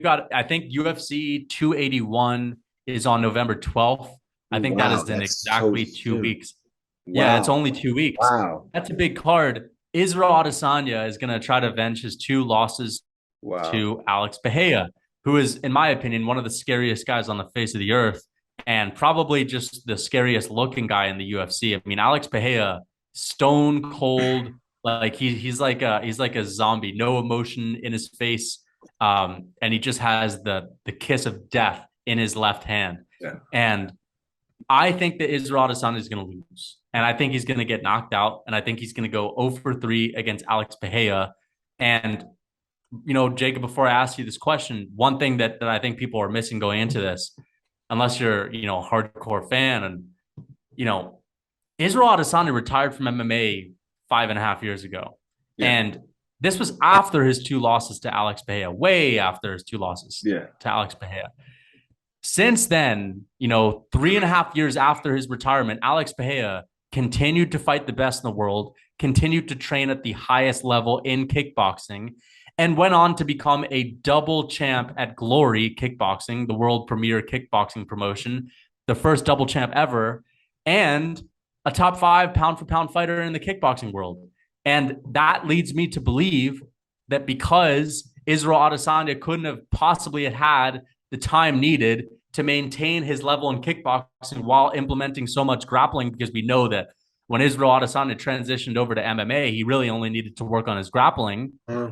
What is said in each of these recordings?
got, I think UFC 281 is on November 12th. I think that Wow, is in that's so exactly two soon. weeks. Yeah, it's Wow. only 2 weeks. Wow. That's a big card. Israel Adesanya is going to try to avenge his two losses Wow. to Alex Pereira, who is, in my opinion, one of the scariest guys on the face of the earth and probably just the scariest looking guy in the UFC. I mean, Alex Pereira, stone cold, like he's like a zombie, no emotion in his face, and he just has the kiss of death in his left hand. Yeah. And I think that Israel Adesanya is going to lose, and I think he's going to get knocked out, and I think he's going to go 0 for 3 against Alex Pereira. And Jacob, before I ask you this question, one thing that I think people are missing going into this, unless you're, a hardcore fan, and you know, Israel Adesanya retired from MMA 5.5 years ago, Yeah. and this was after his two losses to Alex Pereira, way after his two losses Yeah. to Alex Pereira. Since then, 3.5 years after his retirement, Alex Pereira continued to fight the best in the world, continued to train at the highest level in kickboxing, and went on to become a double champ at Glory Kickboxing, the world premier kickboxing promotion, the first double champ ever, and a top 5 pound for pound fighter in the kickboxing world. And that leads me to believe that because Israel Adesanya couldn't have possibly had the time needed to maintain his level in kickboxing while implementing so much grappling, because we know that when Israel Adesanya transitioned over to MMA, he really only needed to work on his grappling. Uh,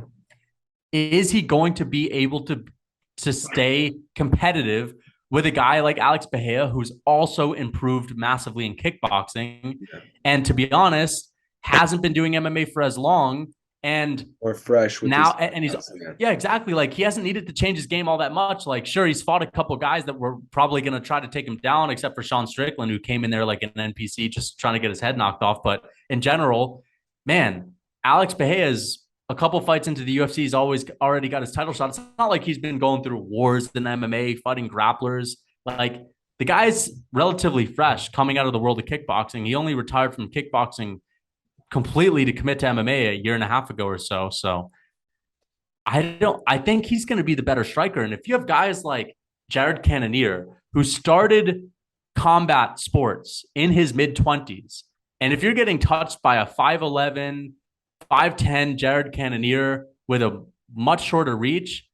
Is he going to be able to stay competitive with a guy like Alex Pereira, who's also improved massively in kickboxing, yeah. and to be honest, hasn't been doing MMA for as long, and Or fresh with now this and he's kickboxing. Yeah. yeah, exactly, like he hasn't needed to change his game all that much. Like, sure, he's fought a couple guys that were probably going to try to take him down, except for Sean Strickland, who came in there like an NPC just trying to get his head knocked off. But in general, man, Alex Pereira's a couple fights into the UFC, he's always already got his title shot. It's not like he's been going through wars in MMA, fighting grapplers. Like, the guy's relatively fresh coming out of the world of kickboxing. He only retired from kickboxing completely to commit to MMA a year and a half ago or so. So I think he's going to be the better striker. And if you have guys like Jared Cannonier, who started combat sports in his mid 20s, and if you're getting touched by a 5'11, 5'10 Jared Cannonier with a much shorter reach,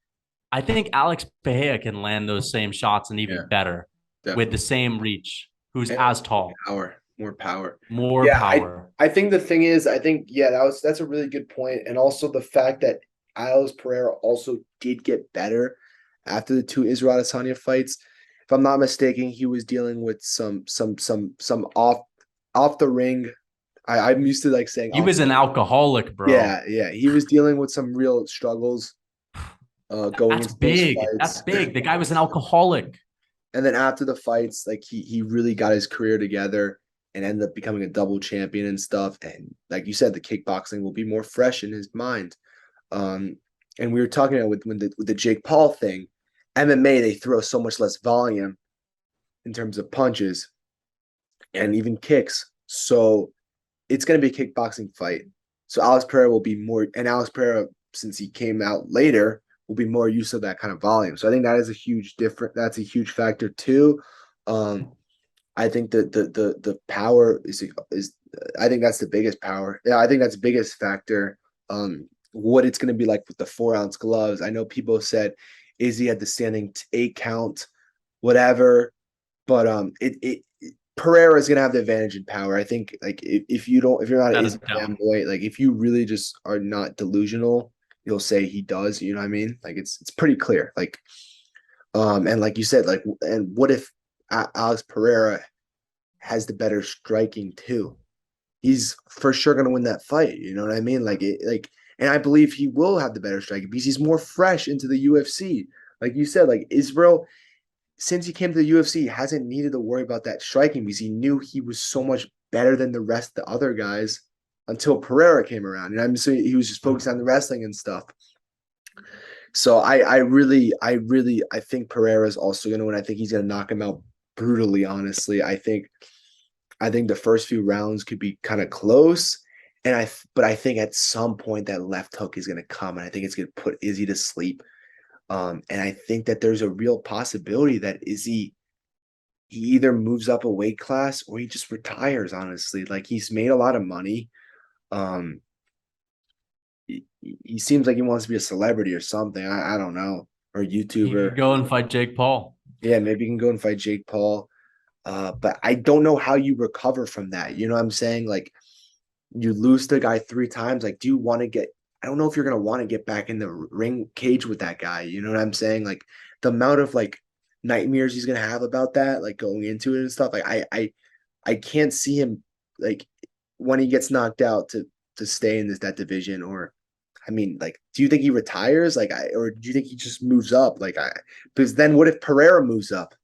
I think Alex Pereira can land those same shots and even Yeah. better with the Definitely. same reach, who's And as tall, power. More power. more Yeah, power. I think the thing is, I think yeah, that's a really good point, and also the fact that Alex Pereira also did get better after the two Israel Adesanya fights. If I'm not mistaken, he was dealing with some off the ring. I'm used to like saying He off. was an alcoholic, bro. Yeah, yeah, he was dealing with some real struggles going That's into those big. That's fights. big. The guy was an alcoholic. And then after the fights, like he really got his career together and ended up becoming a double champion and stuff. And like you said, the kickboxing will be more fresh in his mind. Um, and we were talking about with the Jake Paul thing, MMA they throw so much less volume in terms of punches and even kicks. So it's going to be a kickboxing fight. So Alex Pereira will be more, and Alex Pereira, since he came out later, will be more used to that kind of volume. So I think that is a huge different. That's a huge factor too. Um, I think that the power is I think that's the biggest power. Yeah, I think that's the biggest factor. What it's going to be like with the 4 ounce gloves. I know people said Izzy had the standing 8 count, whatever, but Pereira is gonna have the advantage in power. I think like if you don't if you're not an That is Izzy dumb. fanboy, like if you really just are not delusional, you'll say he does. You know what I mean? Like it's pretty clear. Like and like you said, like and what if Alex Pereira has the better striking too? He's for sure gonna win that fight. You know what I mean? And I believe he will have the better striking because he's more fresh into the UFC. Like you said, like Israel since he came to the UFC, he hasn't needed to worry about that striking because he knew he was so much better than the rest of the other guys until Pereira came around. And I'm so he was just focused on the wrestling and stuff. So I think Pereira is also gonna win. I think he's gonna knock him out brutally, honestly. I think the first few rounds could be kind of close. But I think at some point that left hook is gonna come and I think it's gonna put Izzy to sleep. And I think that there's a real possibility that he either moves up a weight class or he just retires, honestly. Like he's made a lot of money. Um, he seems like he wants to be a celebrity or something. I don't know. Or a He YouTuber. could go and fight Jake Paul. Yeah, maybe he can go and fight Jake Paul. But I don't know how you recover from that. You know what I'm saying? Like you lose the guy 3 times. Like, do you want to get? I don't know if you're gonna want to get back in the ring cage with that guy. You know what I'm saying? Like the amount of like nightmares he's gonna have about that, like going into it and stuff. Like I can't see him like when he gets knocked out to stay in that division. Or I mean, like, do you think he retires? Or do you think he just moves up? Because then what if Pereira moves up?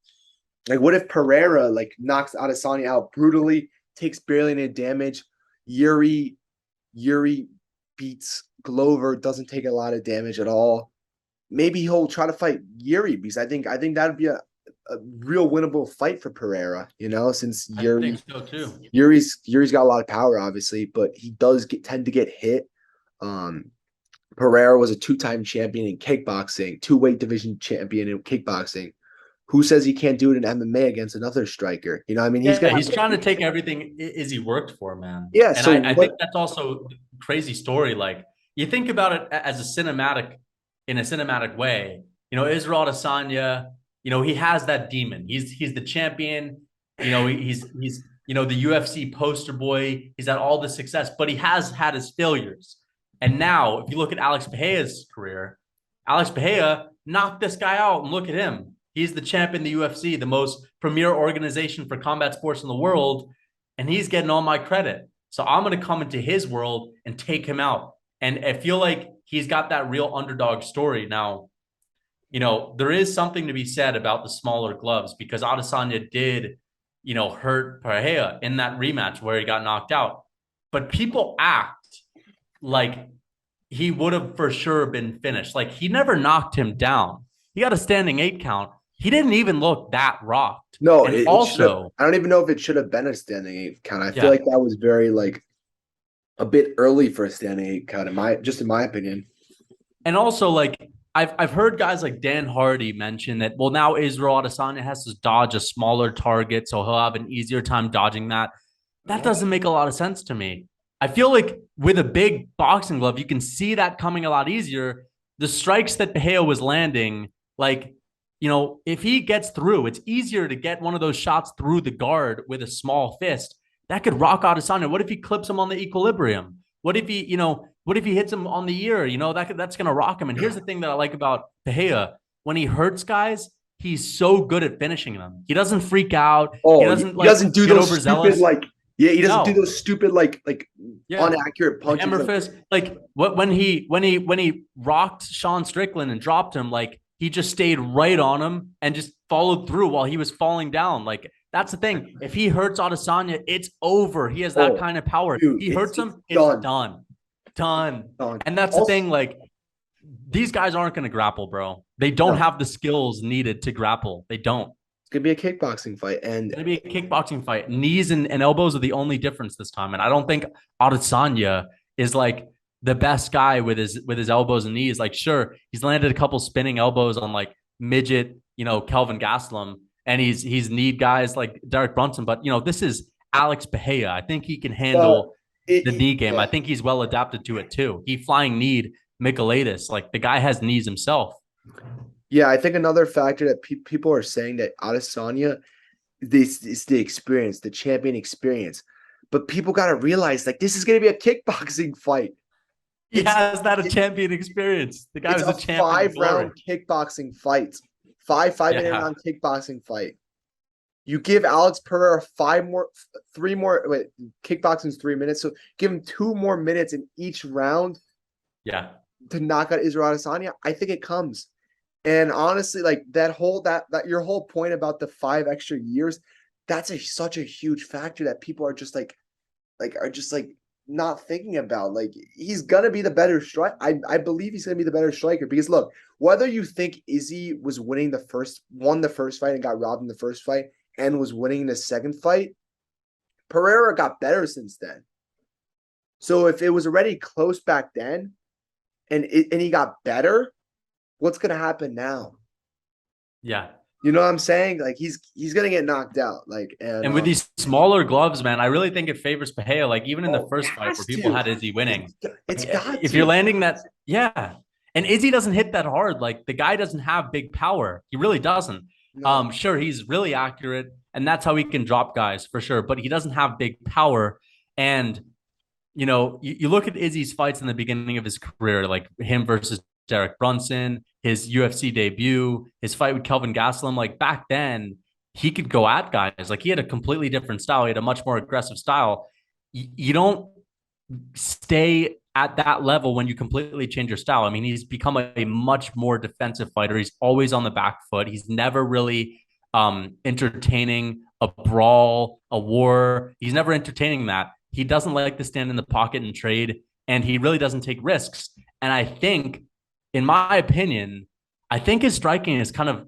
Like, what if Pereira like knocks Adesanya out brutally, takes barely any damage? Yuri beats Glover, doesn't take a lot of damage at all. Maybe he'll try to fight Yuri because I think that'd be a real winnable fight for Pereira, since I think so too. Yuri's got a lot of power, obviously, but he does tend to get hit. Um, Pereira was a 2-time champion in kickboxing, 2 weight division champion in kickboxing. Who says he can't do it in MMA against another striker? I mean, he's Yeah, gonna he's have trying to take everything Izzy worked for, man. yeah. And So I think what? that's also a crazy story. Like you think about it as in a cinematic way. Israel Adesanya, he has that demon. He's the champion. He's the UFC poster boy. He's had all the success, but he has had his failures. And now, if you look at Alex Pereira's career, Alex Pereira knocked this guy out, and look at him. He's the champ in the UFC, the most premier organization for combat sports in the world, and he's getting all my credit. So I'm going to come into his world and take him out. And I feel like he's got that real underdog story. Now, there is something to be said about the smaller gloves because Adesanya did, hurt Pereira in that rematch where he got knocked out. But people act like he would have for sure been finished. Like he never knocked him down. He got a standing 8 count. He didn't even look that rocked. No, And it should have. also, I don't even know if it should have been a standing 8 count. I feel yeah. like that was very like a bit early for a standing 8 count, in my opinion. And also, like I've heard guys like Dan Hardy mention that. Well, now Israel Adesanya has to dodge a smaller target, so he'll have an easier time dodging that. That doesn't make a lot of sense to me. I feel like with a big boxing glove, you can see that coming a lot easier. The strikes that Pereira was landing, like if he gets through, it's easier to get one of those shots through the guard with a small fist. That could rock Adesanya. What if he clips him on the equilibrium? What if he hits him on the ear? That's gonna rock him. And here's the thing that I like about Pereira: when he hurts guys, he's so good at finishing them. He doesn't freak out. He Oh, he doesn't like doesn't do get those stupid overzealous. like yeah, he doesn't do No, those stupid like yeah, inaccurate punches. hammer fist. Like when he rocked Sean Strickland and dropped him, like he just stayed right on him and just followed through while he was falling down. Like that's the thing. If he hurts Adesanya, it's over. He has that Oh, kind of power. dude, He it's hit's it's him, it's done, done, done. done. And that's the Also, thing. Like these guys aren't going to grapple, bro. They don't no, have the skills needed to grapple. They don't. it's gonna be a kickboxing fight, and Going to be a kickboxing fight. Knees and elbows are the only difference this time. And I don't think Adesanya is like the best guy with his elbows and knees. Like, sure, he's landed a couple spinning elbows on like midget, Kelvin Gastelum, and he's kneed guys like Derek Brunson. But this is Alex Pereira. I think he can but handle the knee game. yeah, I think he's well adapted to it too. He flying kneed Michaelatus. Like the guy has knees himself. yeah. I think another factor that people are saying that Adesanya this is the experience, the champion experience. But people got to realize like this is going to be a kickboxing fight. He It's has that a it, champion experience. The guy it's was a a champion in 5 round glory. kickboxing fight. Five-minute Yeah. round kickboxing fight. You give Alex Pereira 3 more. Wait, kickboxing's 3 minutes, so give him 2 more minutes in each round Yeah. to knock out Israel Adesanya. I think it comes. And honestly, like that your whole point about the 5 extra years, that's such a huge factor that people are just like not thinking about. Like he's gonna be the better strike. I believe he's gonna be the better striker because look, whether you think Izzy won the first fight and got robbed in the first fight and was winning the second fight, Pereira got better since then. So if it was already close back then and he got better, what's gonna happen now? Yeah. You know what I'm saying? Like he's gonna get knocked out. Like and And with these smaller gloves, man, I really think it favors Pereira. Like even in the oh, it first fight where has people to. had Izzy winning, It's like got if you're to. landing that, yeah. And Izzy doesn't hit that hard. Like the guy doesn't have big power. He really doesn't. No. Sure, he's really accurate, and that's how he can drop guys for sure. But he doesn't have big power. And you look at Izzy's fights in the beginning of his career, like him versus Derek Brunson, his UFC debut, his fight with Kelvin Gastelum. Like back then, he could go at guys. Like he had a completely different style. He had a much more aggressive style. You don't stay at that level when you completely change your style. I mean, he's become a much more defensive fighter. He's always on the back foot. He's never really entertaining a brawl, a war. He's never entertaining that. He doesn't like to stand in the pocket and trade, and he really doesn't take risks. And I think, in my opinion, I think his striking has kind of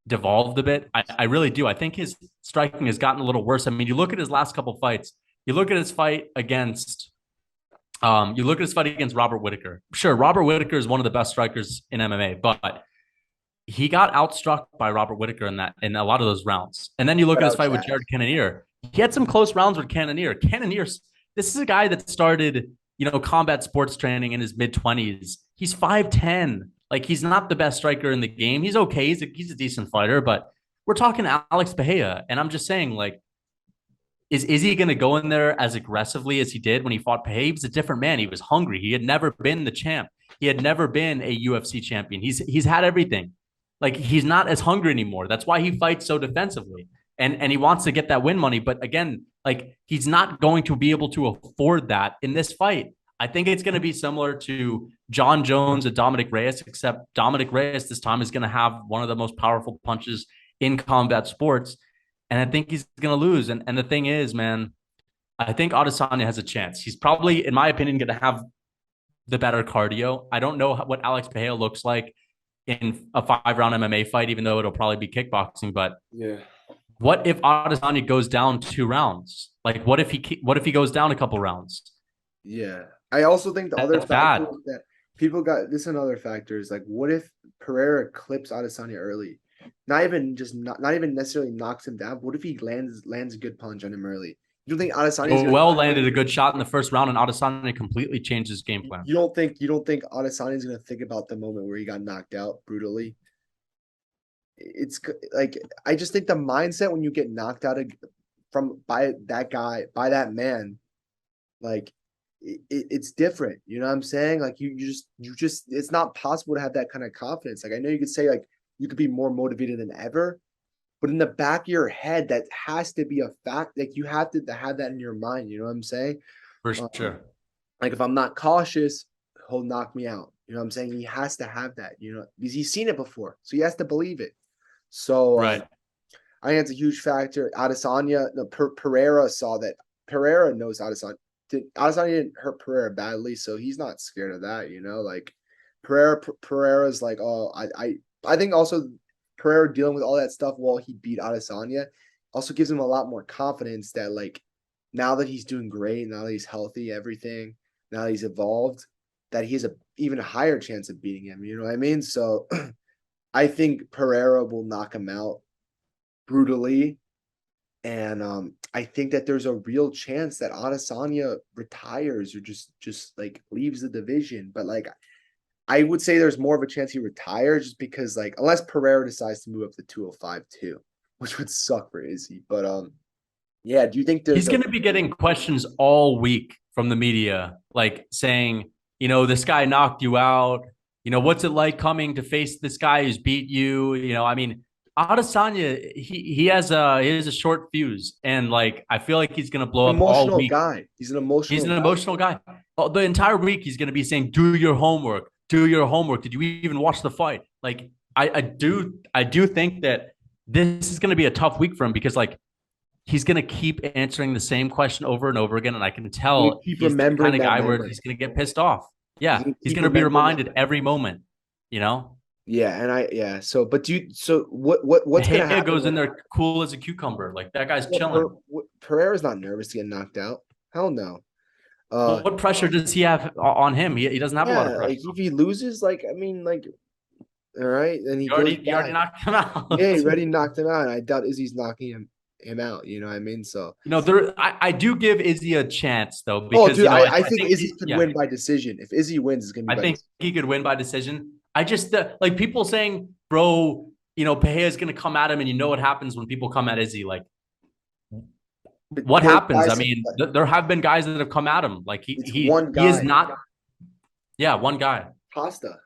devolved a bit. I really do. I think his striking has gotten a little worse. I mean, you look at his last couple fights. You look at his fight against Robert Whitaker. Sure, Robert Whitaker is one of the best strikers in MMA, but he got outstruck by Robert Whitaker in a lot of those rounds. And then you look But at his out fight with Jared Cannonier. He had some close rounds with Cannonier. Cannonier, this is a guy that started, combat sports training in his mid-20s. He's 5'10". Like he's not the best striker in the game. He's okay. He's a decent fighter, but we're talking Alex Pereira, and I'm just saying, like, is he going to go in there as aggressively as he did when he fought Pereira? He was a different man. He was hungry. He had never been the champ. He had never been a UFC champion. He's had everything. Like he's not as hungry anymore. That's why he fights so defensively. And he wants to get that win money, but again, like he's not going to be able to afford that in this fight. I think it's going to be similar to John Jones and Dominic Reyes, except Dominic Reyes this time is going to have one of the most powerful punches in combat sports. And I think he's going to lose. And the thing is, man, I think Adesanya has a chance. He's probably, in my opinion, going to have the better cardio. I don't know what Alex Pereira looks like in a 5-round MMA fight, even though it'll probably be kickboxing. But yeah. what if Adesanya goes down 2 rounds? Like, what if he goes down a couple rounds? Yeah. I also think the other That's factor bad. is that people got this another factor is like what if Pereira clips Adesanya early? Not even necessarily knocks him down. But what if he lands a good punch on him early? You don't think Adesanya's gonna Well landed a good shot in the first round, and Adesanya completely changed his game plan. you don't think Adesanya's gonna think about the moment where he got knocked out brutally? It's like I just think the mindset when you get knocked out from by that guy, by that man, like it's different. You know what I'm saying? Like you just it's not possible to have that kind of confidence. Like I know you could say like you could be more motivated than ever, but in the back of your head, that has to be a fact. Like you have to have that in your mind. You know what I'm saying? For Um, sure. like if I'm not cautious, he'll knock me out. You know what I'm saying? He has to have that. Because he's seen it before, so he has to believe it. So Right. I think it's a huge factor. Adesanya, no, Pereira saw that. Pereira knows Adesanya. Adesanya didn't hurt Pereira badly, so he's not scared of that. Like Pereira's like, oh, I think also Pereira dealing with all that stuff while he beat Adesanya also gives him a lot more confidence that like now that he's doing great, now that he's healthy, everything, now that he's evolved, that he has a even a higher chance of beating him. You know what I mean? So I think Pereira will knock him out brutally. And I think that there's a real chance that Adesanya retires or just like leaves the division. But like I would say there's more of a chance he retires just because like unless Pereira decides to move up to 205 too, which would suck for Izzy. But yeah, do you think there's He's a going to be getting questions all week from the media, like saying, this guy knocked you out. What's it like coming to face this guy who's beat you? I mean, Adesanya, he has a short fuse, and like I feel like he's going to blow up all emotional week. guy? He's an He's emotional an guy. emotional guy. The entire week, he's going to be saying, "Do your homework. Do your homework. Did you even watch the fight?" Like I do think that this is going to be a tough week for him because like he's going to keep answering the same question over and over again. And I can He's gonna tell keep he's the kind remembering of that guy where moment. he's going to get pissed off. He's Yeah. gonna He's keep going to be remembering that reminded moment. every moment, you know? Yeah, and so but what's gonna Bahia happen goes when in there cool as a cucumber. Like that guy's well, chilling. Pereira's not nervous to get knocked out? Hell no. Well, Uh what pressure does he have on him? He doesn't have a lot of yeah, like pressure. if he loses, like I mean, like All right, then he You goes already back. knocked him Yeah, out. he already knocked him out. And I doubt Izzy's knocking him out. You know what I mean? So, I do give Izzy a chance though, oh, because dude, I I think think Izzy could yeah, win by decision. If Izzy wins, it's gonna be I by think decision. he could win by decision. I just like people saying, bro, Pereira is gonna come at him, and you know what happens when people come at Izzy. Like, But what there's happens? I guys, mean, there have been guys that have come at him. Like it's one he is guy, not. Yeah, one guy. Costa.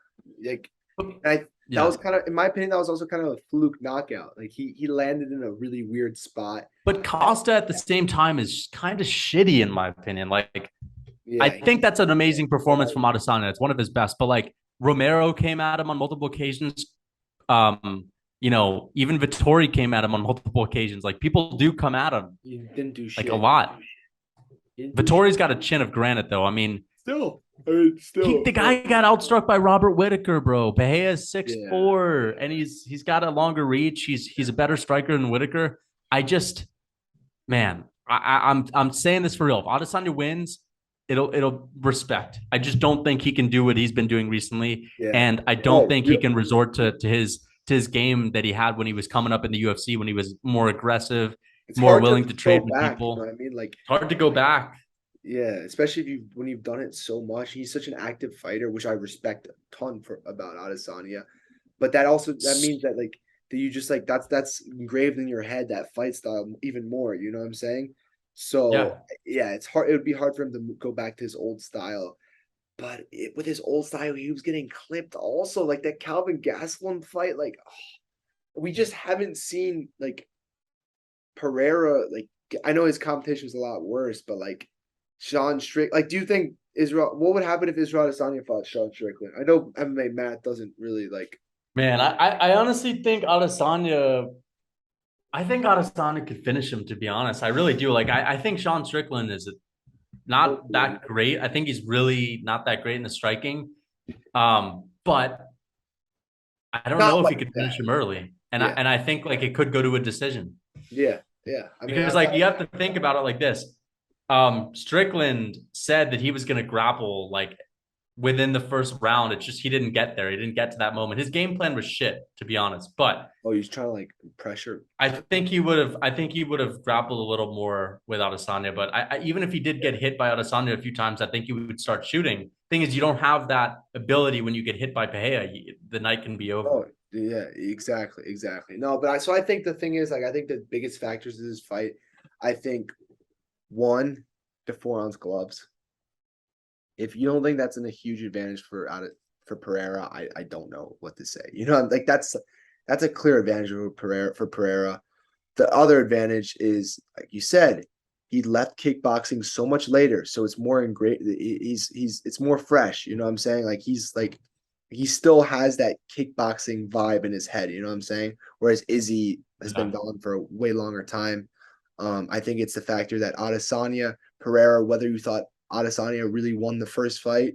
Like, and I that Yeah, was kind of, in my opinion, that was also kind of a fluke knockout. Like he landed in a really weird spot. but Costa at the same time is kind of shitty in my opinion. Like, I Yeah, think that's an amazing performance from Adesanya. It's one of his best. But like Romero came at him on multiple occasions. Even Vittori came at him on multiple occasions. Like people do come at him he didn't do like a shit. lot. He didn't do shit. Vittori's got a chin of granite though. I mean, Still, the guy got outstruck by Robert Whitaker, bro. Bahia is six yeah. four, and he's got a longer reach. He's a better striker than Whitaker. I just man, I'm saying this for real. If Adesanya wins, it'll respect. I just don't think he can do what he's been doing recently, Yeah. and I don't Oh, think he can resort to his game that he had when he was coming up in the UFC when he was more aggressive, it's more hard to willing to go trade with back. You know people. what I mean? Like, It's hard to go back. yeah, especially if you when you've done it so much. He's such an active fighter, which I respect a ton for about Adesanya. But that means that like that you just like that's engraved in your head, that fight style even more. You know what I'm saying? So Yeah, yeah, it's hard. It would be hard for him to go back to his old style. But with his old style, he was getting clipped. Also, like that Calvin Gastelum fight, like we just haven't seen like Pereira. Like I know his competition is a lot worse, but like Sean Strick. Like, do you think Israel? What would happen if Israel Adesanya fought Sean Strickland? I know MMA Matt doesn't really like. man. I honestly think Adesanya. I think Adesanya could finish him. To be honest, I really do. Like, I think Sean Strickland is not that great. I think he's really not that great in the striking. But I don't Not know if he like could that. finish him early. Yeah, And I think like it could go to a decision. yeah, yeah. I mean, Because like you have to think about it like this. Strickland said that he was gonna grapple like within the first round. It's just he didn't get there. He didn't get to that moment. His game plan was shit, to be honest. But oh, he's trying to like pressure. I think he would have grappled a little more with Adesanya. But even if he did get hit by Adesanya a few times, I think he would start shooting. Thing is, you don't have that ability when you get hit by Pereira. The night can be over. Oh, yeah, exactly, exactly. No, but I think the thing is like I think the biggest factors of this fight, I think one, the 4 ounce gloves. If you don't think that's a huge advantage for Pereira, I don't know what to say. You know, like that's a clear advantage for Pereira. The other advantage is, like you said, he left kickboxing so much later, so it's more engraved. He's it's more fresh. You know what I'm saying? Like he still has that kickboxing vibe in his head. You know what I'm saying? Whereas Izzy has been Yeah. gone for a way longer time. I think it's the factor that Adesanya, Pereira, whether you thought Adesanya really won the first fight,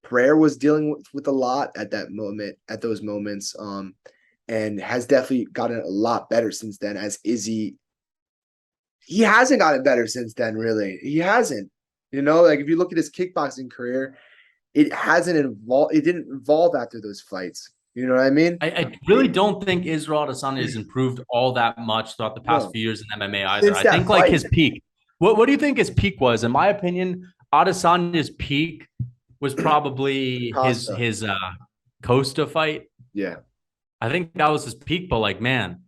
Pereira was dealing with a lot at that moment, at those moments. And has definitely gotten a lot better since then. As Izzy, he hasn't gotten better since then. Really, he hasn't. You know, like if you look at his kickboxing career, it hasn't evolved. It didn't evolve after those fights. You know what I mean? I really don't think Israel Adesanya has improved all that much throughout the past No, few years in MMA either. since I that think like fight, his peak. What do you think his peak was? In my opinion, Adesanya's peak was probably Costa. his Costa fight. Yeah, I think that was his peak, but like man,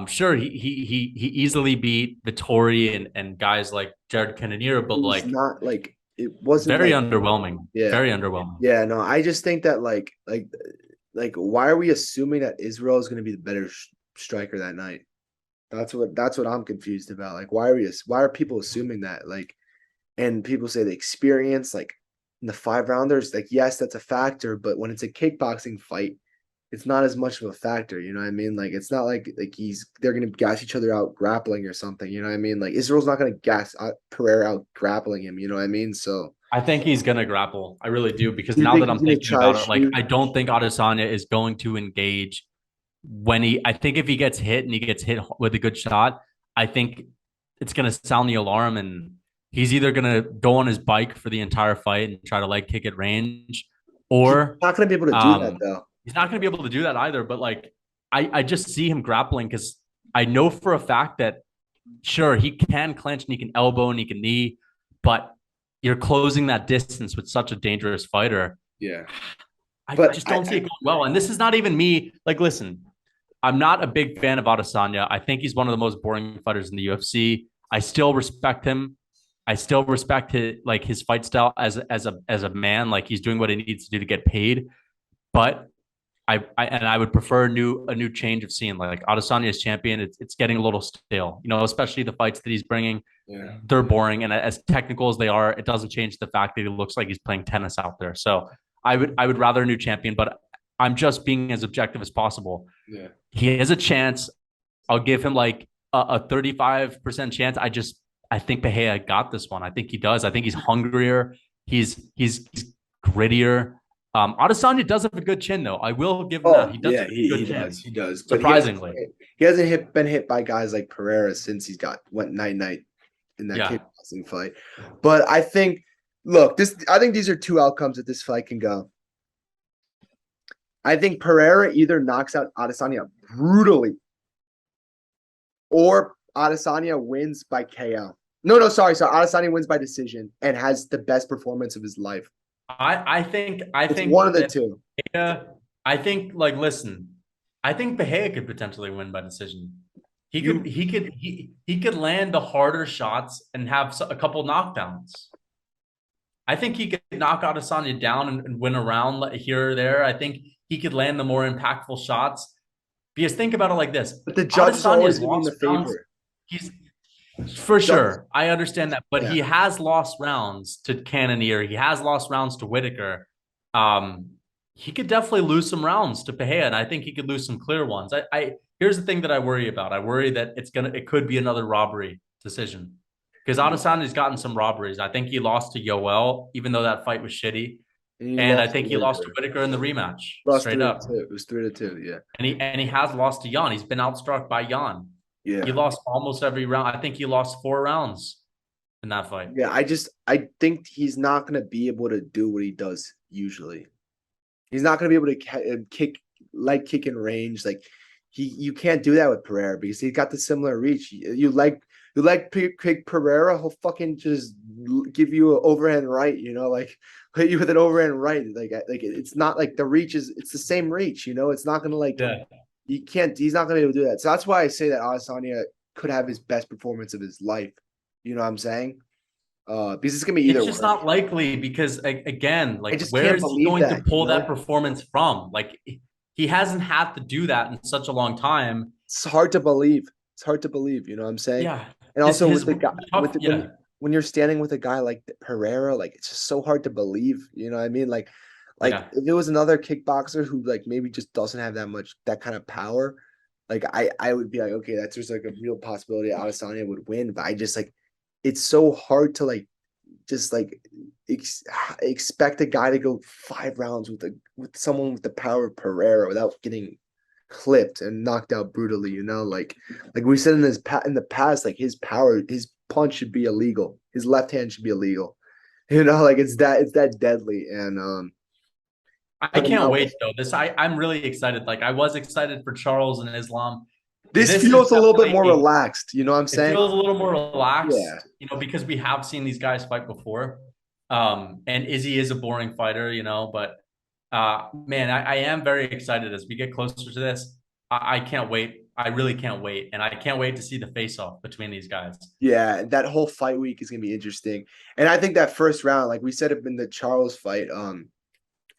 sure he easily beat Vittori and guys like Jared Cannonier, it but was like not like it wasn't very like underwhelming. yeah, Very underwhelming. yeah. No, I just think that like why are we assuming that Israel is going to be the better striker that night? That's what I'm confused about. Like, why are people assuming that? Like, and people say the experience, like in the 5 rounders, like yes, that's a factor, but when it's a kickboxing fight, it's not as much of a factor. You know what I mean? Like, it's not like they're gonna gas each other out grappling or something. You know what I mean? Like Israel's not gonna gas Pereira out grappling him. You know what I mean? So I think he's gonna grapple. I really do because do you now think that he's I'm gonna thinking try to about it, like shoot? I don't think Adesanya is going to engage when he. I think if he gets hit and he gets hit with a good shot, I think it's gonna sound the alarm, and he's either gonna go on his bike for the entire fight and try to leg kick at range, He's or not gonna be able to do that um, though. He's not going to be able to do that either. But like, I just see him grappling because I know for a fact that sure he can clinch and he can elbow and he can knee, but you're closing that distance with such a dangerous fighter. Yeah. I But just don't see it going well. And this is not even me. Like, listen, I'm not a big fan of Adesanya. I think he's one of the most boring fighters in the UFC. I still respect him. I still respect his fight style as a man. Like he's doing what he needs to do to get paid. But I would prefer a new change of scene. Like Adesanya as champion, it's getting a little stale. Especially the fights that he's bringing. yeah. They're boring, and as technical as they are, it doesn't change the fact that he looks like he's playing tennis out there. So I would rather a new champion, but I'm just being as objective as possible. Yeah. He has a chance. I'll give him like a 35% chance. I think Pereira got this one. I think he does. I think he's hungrier. He's grittier. Adesanya does have a good chin, though. I will give him that. Oh He does yeah, have a he good chin, does. He does. But surprisingly. he hasn't been hit by guys like Pereira since he's went night night in that Yeah, kickboxing fight. But I think I think these are two outcomes that this fight can go. I think Pereira either knocks out Adesanya brutally or Adesanya wins by KO. No, sorry. So Adesanya wins by decision and has the best performance of his life. I It's think one of the that two. Pereira, I think like listen, I think Pereira could potentially win by decision. You He could land the harder shots and have a couple knockdowns. I think he could knock Adesanya down and win a round here or there. I think he could land the more impactful shots. Because think about it like this: but the judge is Adesanya's always gonna be in the lost rounds. favor. He's for Judge, sure. I understand that, but yeah. he has lost rounds to Cannonier. He has lost rounds to Whitaker. Um, he could definitely lose some rounds to Pereira, and I think he could lose some clear ones. I here's the thing that I worry about. I worry that it could be another robbery decision because Adesanya's gotten some robberies. I think he lost to Yoel, even though that fight was shitty, And he and I lost to think he lost to Whitaker. Whitaker in the rematch, Lost straight three to up. two. It was 3-2. Yeah. And he has lost to Jan. He's been outstruck by Jan. He Yeah. lost almost every round. I think he lost 4 rounds in that fight. Yeah. I think he's not gonna be able to do what he does usually. He's not gonna be able to kick kick in range. Like you can't do that with Pereira because he's got the similar reach. Kick Pereira, he'll fucking just give you an overhand right. Like hit you with an overhand right. Like it's not like the reach is. It's the same reach. It's not gonna like Yeah. you can't. He's not gonna be able to do that. So that's why I say that Adesanya could have his best performance of his life. You know what I'm saying? Because it's gonna be either It's just way. not likely because again, I like just where can't is he believe going to that. pull that performance from? Like he hasn't had to do that in such a long time. It's hard to believe. It's hard to believe. You know what I'm saying? Yeah. And His also with his the guy tough, yeah. when you're standing with a guy like Pereira, like it's just so hard to believe. You know what I mean? Like Yeah. if it was another kickboxer who like maybe just doesn't have that kind of power, like I would be like, okay, that's just like a real possibility Adesanya would win. But I just like it's so hard to like just like expect a guy to go 5 rounds with someone with the power of Pereira without getting clipped and knocked out brutally. Like we said in the past, like his punch should be illegal. His left hand should be illegal. Like it's that deadly. And I but can't now wait though. I'm really excited. Like I was excited for Charles and Islam. this This is feels a little bit more definitely relaxed. You know what I'm it saying? feels a little more Yeah. relaxed, because we have seen these guys fight before. And Izzy is a boring fighter, but man, I am very excited as we get closer to this. I can't wait. I really can't wait. And I can't wait to see the face off between these guys. Yeah, that whole fight week is gonna be interesting. And I think that first round, like we said in the Charles fight,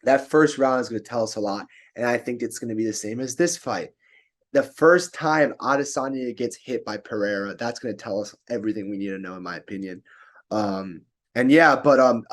that first round is gonna tell us a lot. And I think it's gonna be the same as this fight. The first time Adesanya gets hit by Pereira, that's gonna tell us everything we need to know, in my opinion. And yeah, but